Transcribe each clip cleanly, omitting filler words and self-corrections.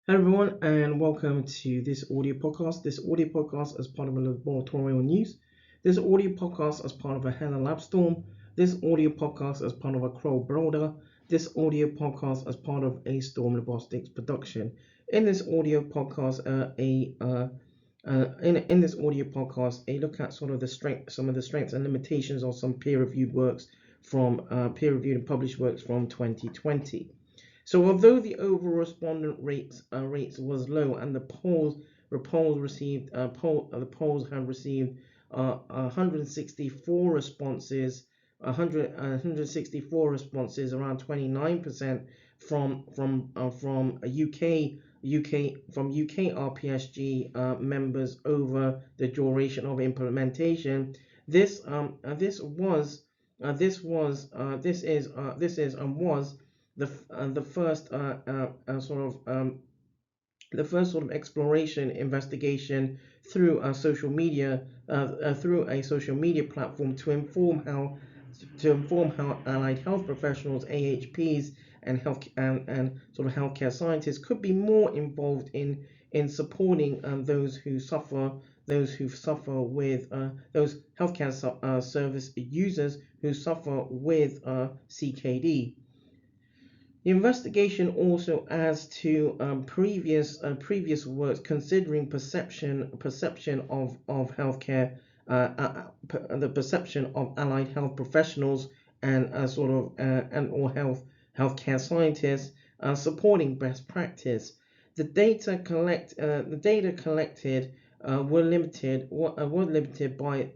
Hello everyone, and welcome to this audio podcast. This audio podcast as part of a Laboratorial news. This audio podcast as part of a LabZtorm. This audio podcast as part of a Crow Broader. This audio podcast as part of a Storm Robotics production. In this audio podcast, in this audio podcast, a look at sort of some of the strengths and limitations of some peer-reviewed works from peer-reviewed and published works from 2020. So although the overall respondent rates was low and the polls received the polls have received 164 responses, 164 responses, around 29% from UK RPSG members over the duration of implementation. This is and was the first the first sort of exploration investigation through a social media platform to inform how allied health professionals, AHPs, and sort of healthcare scientists could be more involved in supporting those who suffer with those healthcare service users who suffer with CKD. The investigation also adds to previous works considering perception of healthcare, the perception of allied health professionals and or healthcare scientists supporting best practice. The data collected were limited by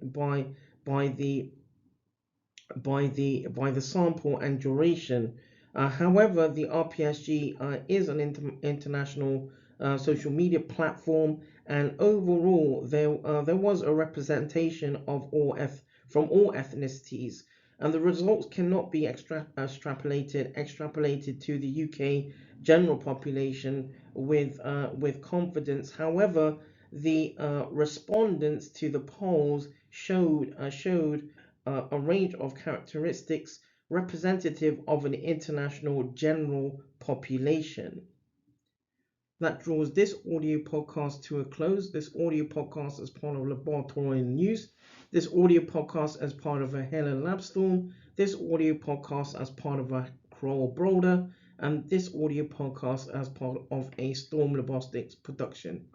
the sample and duration. However, the RPSG is an international social media platform, and overall, there was a representation of from all ethnicities, and the results cannot be extrapolated to the UK general population with confidence. However, the respondents to the polls showed a range of characteristics representative of an international general population. That draws this audio podcast to a close. This audio podcast is part of Laboratorial news. This audio podcast as part of a LabZtorm. This audio podcast as part of a Crow Broader. And this audio podcast as part of a Storm Robotics production.